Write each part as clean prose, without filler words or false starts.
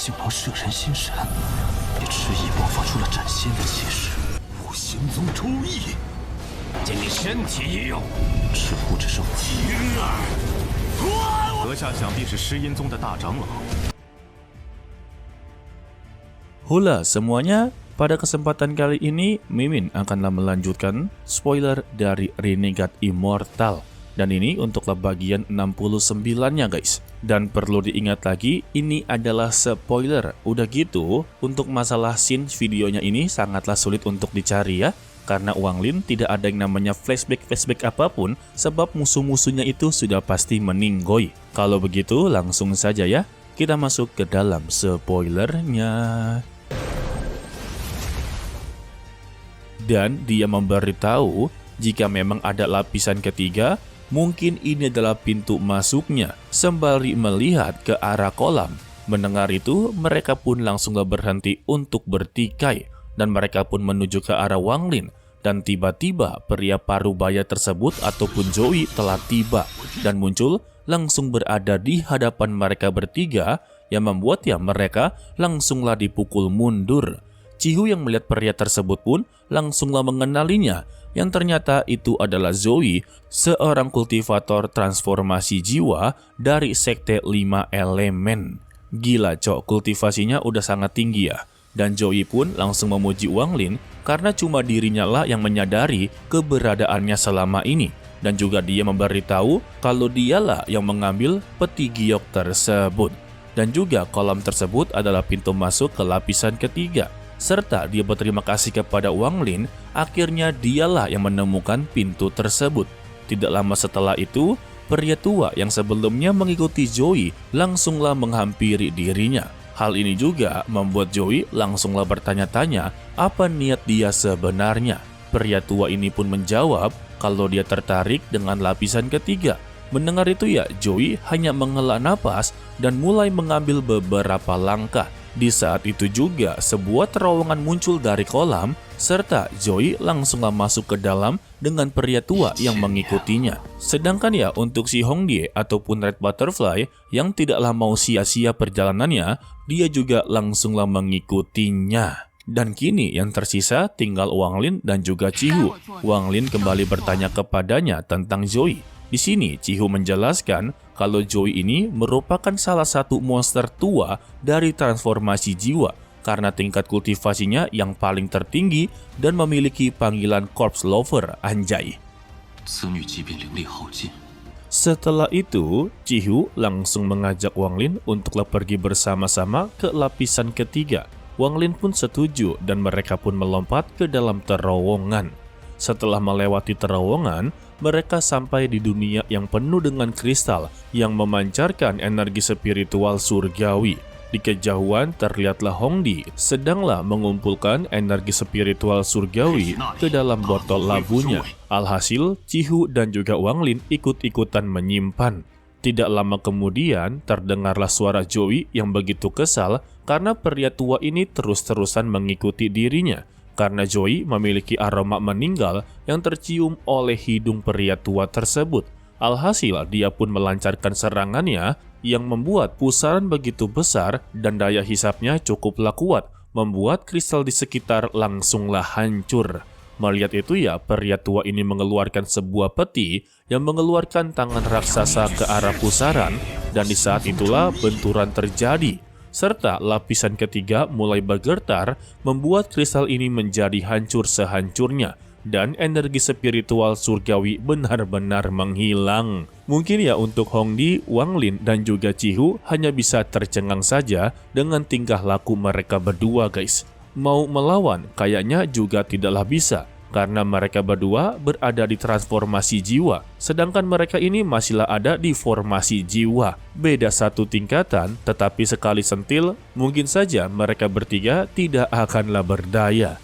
竟能摄人心神，也迟疑爆发出了斩仙的气势。五行宗周易，尽你身体一用，赤狐之圣吉儿。阁下想必是诗音宗的大长老。Hula semuanya, pada kesempatan kali ini Mimin akanlah melanjutkan spoiler dari Renegade Immortal. Dan ini untuklah bagian 69-nya guys. Dan perlu diingat lagi, ini adalah spoiler. Udah gitu, untuk masalah scene videonya ini sangatlah sulit untuk dicari ya. Karena Wang Lin tidak ada yang namanya flashback apapun, sebab musuh-musuhnya itu sudah pasti meninggoy. Kalau begitu, langsung saja ya, kita masuk ke dalam spoilernya. Dan dia memberitahu jika memang ada lapisan ketiga, mungkin ini adalah pintu masuknya. Sembari melihat ke arah kolam, mendengar itu mereka pun langsunglah berhenti untuk bertikai. Dan mereka pun menuju ke arah Wang Lin. Dan tiba-tiba pria parubaya tersebut ataupun Zoe telah tiba dan muncul langsung berada di hadapan mereka bertiga, yang membuat mereka langsunglah dipukul mundur. Cihu yang melihat pria tersebut pun langsunglah mengenalinya, yang ternyata itu adalah Zoe, seorang kultivator transformasi jiwa dari sekte 5 elemen. Gila cok, kultivasinya udah sangat tinggi ya. Dan Zoe pun langsung memuji Wang Lin karena cuma dirinya lah yang menyadari keberadaannya selama ini. Dan juga dia memberitahu kalau dialah yang mengambil peti giok tersebut. Dan juga kolam tersebut adalah pintu masuk ke lapisan ketiga. Serta dia berterima kasih kepada Wang Lin, akhirnya dialah yang menemukan pintu tersebut. Tidak lama setelah itu, pria tua yang sebelumnya mengikuti Zoe langsunglah menghampiri dirinya. Hal ini juga membuat Zoe langsunglah bertanya-tanya apa niat dia sebenarnya. Pria tua ini pun menjawab kalau dia tertarik dengan lapisan ketiga. Mendengar itu Zoe hanya menghela napas dan mulai mengambil beberapa langkah. Di saat itu juga sebuah terowongan muncul dari kolam, serta Zoe langsunglah masuk ke dalam dengan pria tua yang mengikutinya. Sedangkan untuk si Hongdie ataupun Red Butterfly yang tidaklah mau sia-sia perjalanannya, dia juga langsunglah mengikutinya. Dan kini yang tersisa tinggal Wang Lin dan juga Cihu. Wang Lin kembali bertanya kepadanya tentang Zoe. Di sini Cihu menjelaskan kalau Zoe ini merupakan salah satu monster tua dari transformasi jiwa karena tingkat kultivasinya yang paling tertinggi dan memiliki panggilan corpse lover, anjay. Setelah itu, Cihu langsung mengajak Wang Lin untuklah pergi bersama-sama ke lapisan ketiga. Wang Lin pun setuju dan mereka pun melompat ke dalam terowongan. Setelah melewati terowongan, mereka sampai di dunia yang penuh dengan kristal yang memancarkan energi spiritual surgawi. Di kejauhan terlihatlah Hongdie sedanglah mengumpulkan energi spiritual surgawi ke dalam botol labunya. Alhasil, Cihu dan juga Wang Lin ikut-ikutan menyimpan. Tidak lama kemudian terdengarlah suara Zoe yang begitu kesal karena pria tua ini terus-terusan mengikuti dirinya. Karena Zoe memiliki aroma meninggal yang tercium oleh hidung pria tua tersebut. Alhasil dia pun melancarkan serangannya yang membuat pusaran begitu besar dan daya hisapnya cukuplah kuat, membuat kristal di sekitar langsunglah hancur. Melihat itu pria tua ini mengeluarkan sebuah peti yang mengeluarkan tangan raksasa ke arah pusaran, dan di saat itulah benturan terjadi. Serta lapisan ketiga mulai bergetar, membuat kristal ini menjadi hancur sehancurnya, dan energi spiritual surgawi benar-benar menghilang. Mungkin untuk Hongdie, Wang Lin, dan juga Cihu hanya bisa tercengang saja dengan tingkah laku mereka berdua guys. Mau melawan kayaknya juga tidaklah bisa, karena mereka berdua berada di transformasi jiwa, sedangkan mereka ini masihlah ada di formasi jiwa. Beda satu tingkatan, tetapi sekali sentil, mungkin saja mereka bertiga tidak akanlah berdaya.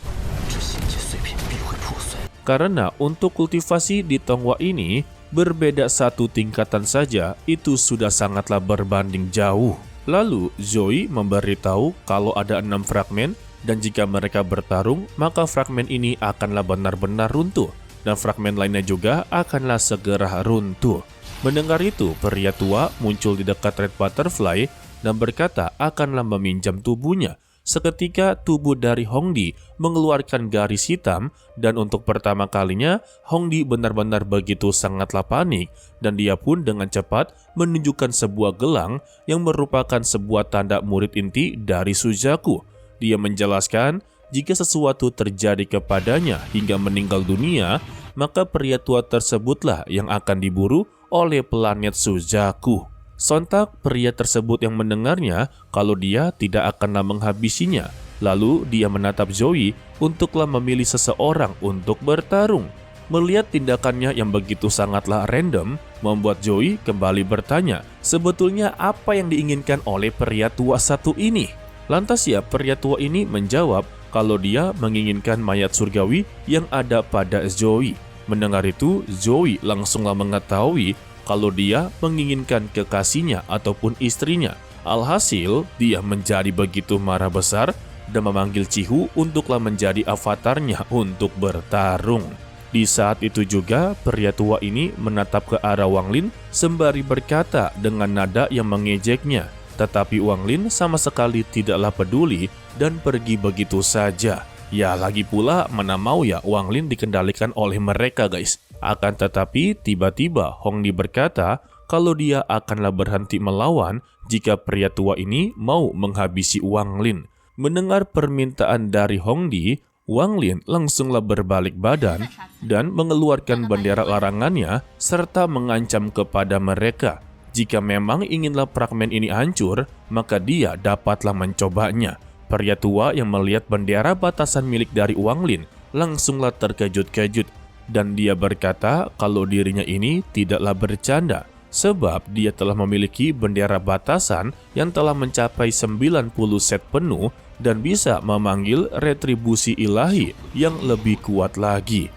Karena untuk kultivasi di Tongwa ini, berbeda satu tingkatan saja, itu sudah sangatlah berbanding jauh. Lalu Zoe memberitahu kalau ada 6 fragmen, dan jika mereka bertarung, maka fragmen ini akanlah benar-benar runtuh, dan fragmen lainnya juga akanlah segera runtuh. Mendengar itu, pria tua muncul di dekat Red Butterfly dan berkata akanlah meminjam tubuhnya. Seketika tubuh dari Hongdi mengeluarkan garis hitam dan untuk pertama kalinya Hongdi benar-benar begitu sangatlah panik dan dia pun dengan cepat menunjukkan sebuah gelang yang merupakan sebuah tanda murid inti dari Suzaku. Dia menjelaskan jika sesuatu terjadi kepadanya hingga meninggal dunia, maka pria tua tersebutlah yang akan diburu oleh planet Suzaku. Sontak pria tersebut yang mendengarnya kalau dia tidak akanlah menghabisinya. Lalu dia menatap Zoe untuklah memilih seseorang untuk bertarung. Melihat tindakannya yang begitu sangatlah random, membuat Zoe kembali bertanya, sebetulnya apa yang diinginkan oleh pria tua satu ini? Lantas ya pria tua ini menjawab kalau dia menginginkan mayat surgawi yang ada pada Zoe. Mendengar itu, Zoe langsunglah mengetahui kalau dia menginginkan kekasihnya ataupun istrinya. Alhasil, dia menjadi begitu marah besar dan memanggil Chihu untuklah menjadi avatarnya untuk bertarung. Di saat itu juga, pria tua ini menatap ke arah Wang Lin sembari berkata dengan nada yang mengejeknya. Tetapi Wang Lin sama sekali tidaklah peduli dan pergi begitu saja. Ya lagi pula mana mau ya Wang Lin dikendalikan oleh mereka guys. Akan tetapi tiba-tiba Hongdi berkata kalau dia akanlah berhenti melawan jika pria tua ini mau menghabisi Wang Lin. Mendengar permintaan dari Hongdi, Wang Lin langsunglah berbalik badan dan mengeluarkan bendera larangannya serta mengancam kepada mereka. Jika memang inginlah fragmen ini hancur, maka dia dapatlah mencobanya. Pria tua yang melihat bendera batasan milik dari Wang Lin langsunglah terkejut-kejut. Dan dia berkata kalau dirinya ini tidaklah bercanda, sebab dia telah memiliki bendera batasan yang telah mencapai 90 set penuh dan bisa memanggil retribusi ilahi yang lebih kuat lagi.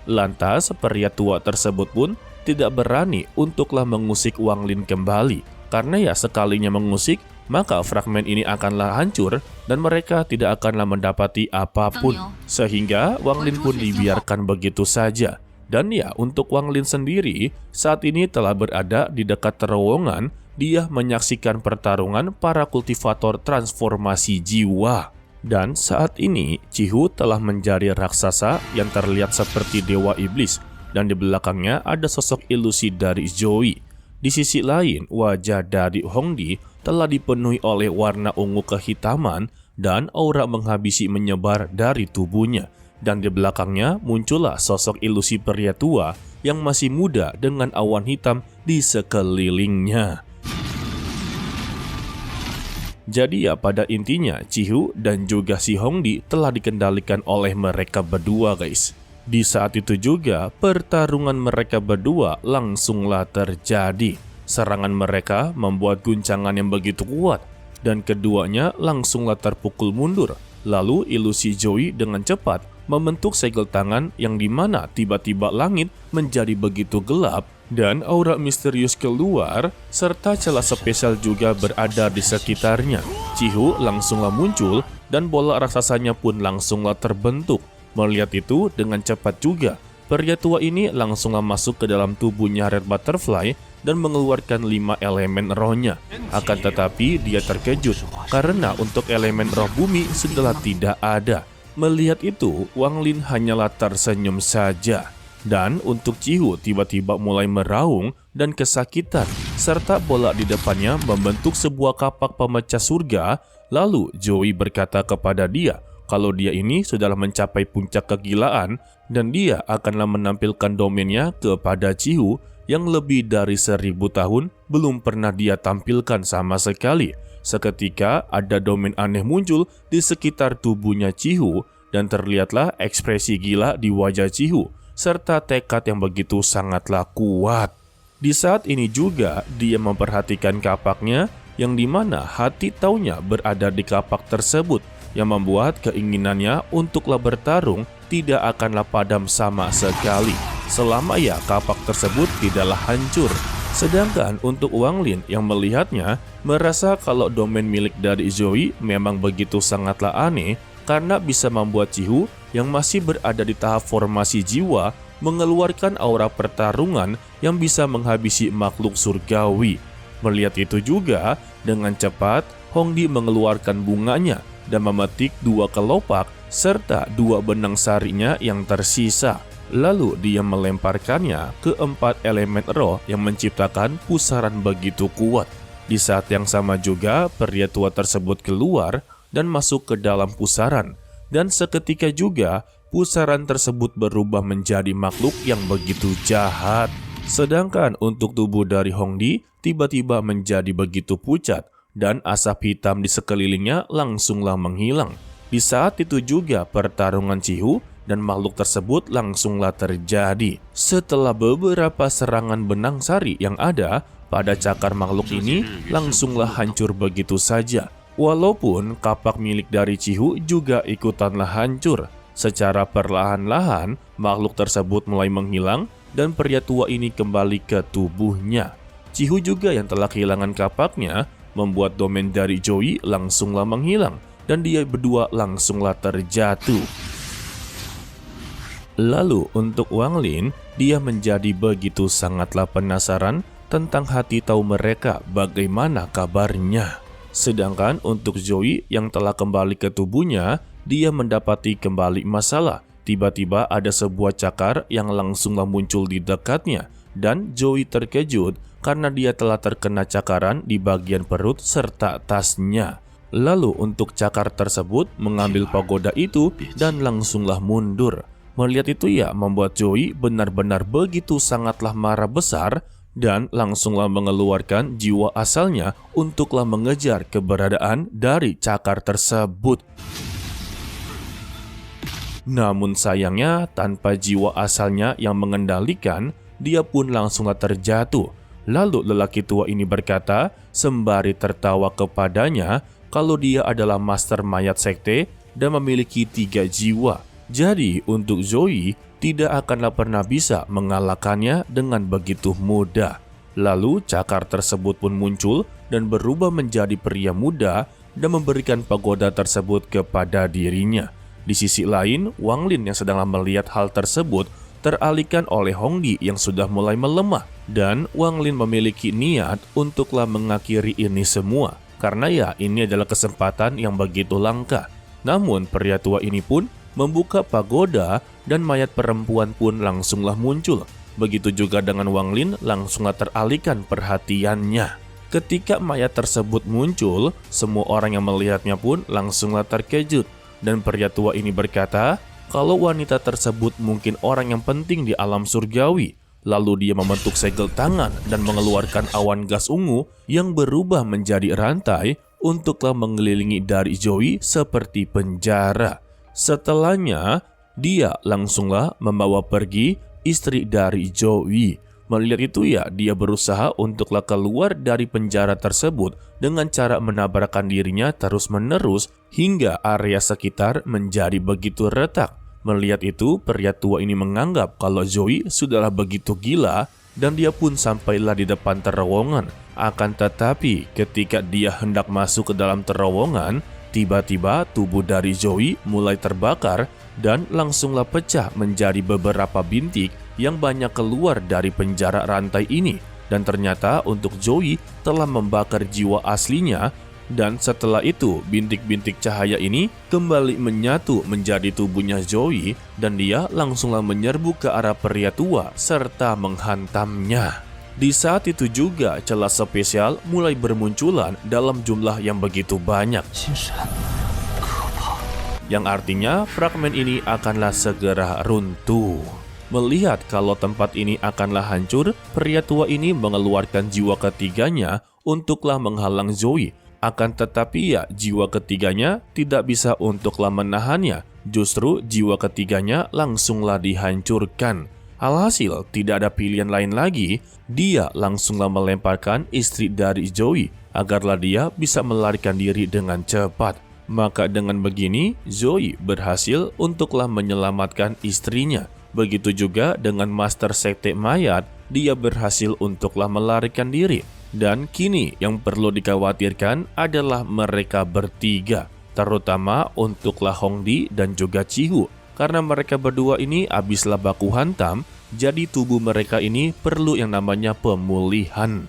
Lantas pria tua tersebut pun tidak berani untuklah mengusik Wang Lin kembali, karena ya sekalinya mengusik, maka fragmen ini akanlah hancur dan mereka tidak akanlah mendapati apapun. Sehingga Wang Lin pun dibiarkan begitu saja. Dan ya untuk Wang Lin sendiri saat ini telah berada di dekat terowongan. Dia menyaksikan pertarungan para kultivator transformasi jiwa. Dan saat ini Chihu telah menjadi raksasa yang terlihat seperti dewa iblis. Dan di belakangnya ada sosok ilusi dari Zoe. Di sisi lain, wajah dari Hongdi telah dipenuhi oleh warna ungu kehitaman dan aura menghabisi menyebar dari tubuhnya. Dan di belakangnya muncullah sosok ilusi pria tua yang masih muda dengan awan hitam di sekelilingnya. Jadi ya pada intinya Chihu dan juga si Hongdi telah dikendalikan oleh mereka berdua guys. Di saat itu juga, pertarungan mereka berdua langsunglah terjadi. Serangan mereka membuat guncangan yang begitu kuat, dan keduanya langsunglah terpukul mundur. Lalu ilusi Zoe dengan cepat membentuk segel tangan yang dimana tiba-tiba langit menjadi begitu gelap, dan aura misterius keluar, serta celah spesial juga berada di sekitarnya. Chihu langsunglah muncul, dan bola raksasanya pun langsunglah terbentuk. Melihat itu dengan cepat juga, pria tua ini langsunglah masuk ke dalam tubuhnya Red Butterfly dan mengeluarkan 5 elemen rohnya. Akan tetapi dia terkejut karena untuk elemen roh bumi sudah tidak ada. Melihat itu, Wang Lin hanyalah tersenyum saja. Dan untuk Chihu tiba-tiba mulai meraung dan kesakitan, serta bola di depannya membentuk sebuah kapak pemecah surga. Lalu Zoe berkata kepada dia kalau dia ini sudah mencapai puncak kegilaan dan dia akanlah menampilkan domainnya kepada Chihu yang lebih dari 1000 tahun belum pernah dia tampilkan sama sekali. Seketika ada domain aneh muncul di sekitar tubuhnya Chihu dan terlihatlah ekspresi gila di wajah Chihu serta tekad yang begitu sangatlah kuat. Di saat ini juga dia memperhatikan kapaknya yang dimana hati taunya berada di kapak tersebut, yang membuat keinginannya untuklah bertarung tidak akanlah padam sama sekali selama ya kapak tersebut tidaklah hancur. Sedangkan untuk Wang Lin yang melihatnya merasa kalau domain milik dari Zoe memang begitu sangatlah aneh karena bisa membuat Chihu yang masih berada di tahap formasi jiwa mengeluarkan aura pertarungan yang bisa menghabisi makhluk surgawi. Melihat itu juga, dengan cepat Hongdi mengeluarkan bunganya dan memetik 2 kelopak serta 2 benang sarinya yang tersisa. Lalu dia melemparkannya ke 4 elemen roh yang menciptakan pusaran begitu kuat. Di saat yang sama juga, pria tua tersebut keluar dan masuk ke dalam pusaran. Dan seketika juga, pusaran tersebut berubah menjadi makhluk yang begitu jahat. Sedangkan untuk tubuh dari Hongdi tiba-tiba menjadi begitu pucat dan asap hitam di sekelilingnya langsunglah menghilang. Di saat itu juga pertarungan Cihu dan makhluk tersebut langsunglah terjadi. Setelah beberapa serangan benang sari yang ada pada cakar makhluk ini langsunglah hancur begitu saja. Walaupun kapak milik dari Cihu juga ikutanlah hancur. Secara perlahan-lahan makhluk tersebut mulai menghilang dan pria tua ini kembali ke tubuhnya. Cihu juga yang telah kehilangan kapaknya membuat domain dari Joey langsunglah menghilang dan dia berdua langsunglah terjatuh. Lalu untuk Wang Lin, dia menjadi begitu sangatlah penasaran tentang hati tahu mereka bagaimana kabarnya. Sedangkan untuk Joey yang telah kembali ke tubuhnya, dia mendapati kembali masalah. Tiba-tiba ada sebuah cakar yang langsunglah muncul di dekatnya dan Joey terkejut karena dia telah terkena cakaran di bagian perut serta tasnya. Lalu untuk cakar tersebut mengambil pagoda itu dan langsunglah mundur. Melihat itu ya membuat Joey benar-benar begitu sangatlah marah besar dan langsunglah mengeluarkan jiwa asalnya untuklah mengejar keberadaan dari cakar tersebut. Namun sayangnya tanpa jiwa asalnya yang mengendalikan, dia pun langsunglah terjatuh. Lalu lelaki tua ini berkata sembari tertawa kepadanya kalau dia adalah master mayat sekte dan memiliki 3 jiwa. Jadi untuk Zoe tidak akanlah pernah bisa mengalahkannya dengan begitu mudah. Lalu cakar tersebut pun muncul dan berubah menjadi pria muda dan memberikan pagoda tersebut kepada dirinya. Di sisi lain, Wang Lin yang sedang melihat hal tersebut teralihkan oleh Hongdi yang sudah mulai melemah. Dan Wang Lin memiliki niat untuklah mengakhiri ini semua. Karena ya ini adalah kesempatan yang begitu langka. Namun pria tua ini pun membuka pagoda dan mayat perempuan pun langsunglah muncul. Begitu juga dengan Wang Lin langsunglah teralihkan perhatiannya. Ketika mayat tersebut muncul, semua orang yang melihatnya pun langsunglah terkejut. Dan pria tua ini berkata, kalau wanita tersebut mungkin orang yang penting di alam surgawi. Lalu dia membentuk segel tangan dan mengeluarkan awan gas ungu yang berubah menjadi rantai untuklah mengelilingi dari Joey seperti penjara. Setelahnya, dia langsunglah membawa pergi istri dari Joey. Melihat itu ya, dia berusaha untuklah keluar dari penjara tersebut dengan cara menabrakkan dirinya terus-menerus hingga area sekitar menjadi begitu retak. Melihat itu, pria tua ini menganggap kalau Joey sudahlah begitu gila dan dia pun sampailah di depan terowongan. Akan tetapi, ketika dia hendak masuk ke dalam terowongan, tiba-tiba tubuh dari Joey mulai terbakar dan langsunglah pecah menjadi beberapa bintik yang banyak keluar dari penjara rantai ini. Dan ternyata untuk Joey telah membakar jiwa aslinya. Dan setelah itu bintik-bintik cahaya ini kembali menyatu menjadi tubuhnya Joey dan dia langsunglah menyerbu ke arah pria tua serta menghantamnya. Di saat itu juga celah spesial mulai bermunculan dalam jumlah yang begitu banyak. Yang artinya fragmen ini akanlah segera runtuh. Melihat kalau tempat ini akanlah hancur, pria tua ini mengeluarkan jiwa ketiganya untuklah menghalang Zoe. Akan tetapi ya jiwa ketiganya tidak bisa untuklah menahannya. Justru jiwa ketiganya langsunglah dihancurkan. Alhasil tidak ada pilihan lain lagi, dia langsunglah melemparkan istri dari Zoe agarlah dia bisa melarikan diri dengan cepat. Maka dengan begini, Zoe berhasil untuklah menyelamatkan istrinya. Begitu juga dengan Master Sekte Mayat, dia berhasil untuklah melarikan diri. Dan kini yang perlu dikhawatirkan adalah mereka bertiga, terutama untuklah Hongdi dan juga Cihu. Karena mereka berdua ini habislah baku hantam Jadi tubuh mereka ini perlu yang namanya pemulihan.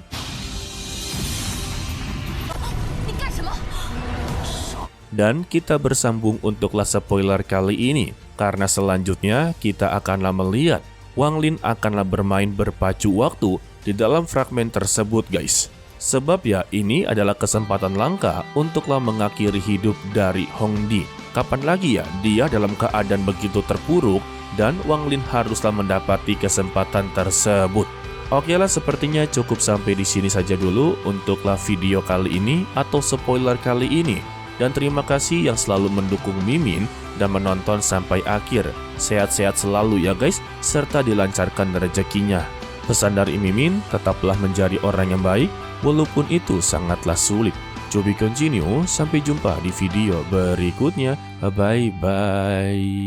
Dan kita bersambung untuklah spoiler kali ini, karena selanjutnya kita akanlah melihat Wang Lin akanlah bermain berpacu waktu di dalam fragmen tersebut guys. Sebab ya ini adalah kesempatan langka untuklah mengakhiri hidup dari Hongdi. Kapan lagi ya dia dalam keadaan begitu terpuruk dan Wang Lin haruslah mendapati kesempatan tersebut. Oke lah, sepertinya cukup sampai di sini saja dulu untuklah video kali ini atau spoiler kali ini. Dan terima kasih yang selalu mendukung Mimin dan menonton sampai akhir. Sehat-sehat selalu ya guys, serta dilancarkan rezekinya. Pesan dari Mimin, tetaplah menjadi orang yang baik, walaupun itu sangatlah sulit. To be continue, sampai jumpa di video berikutnya. Bye-bye.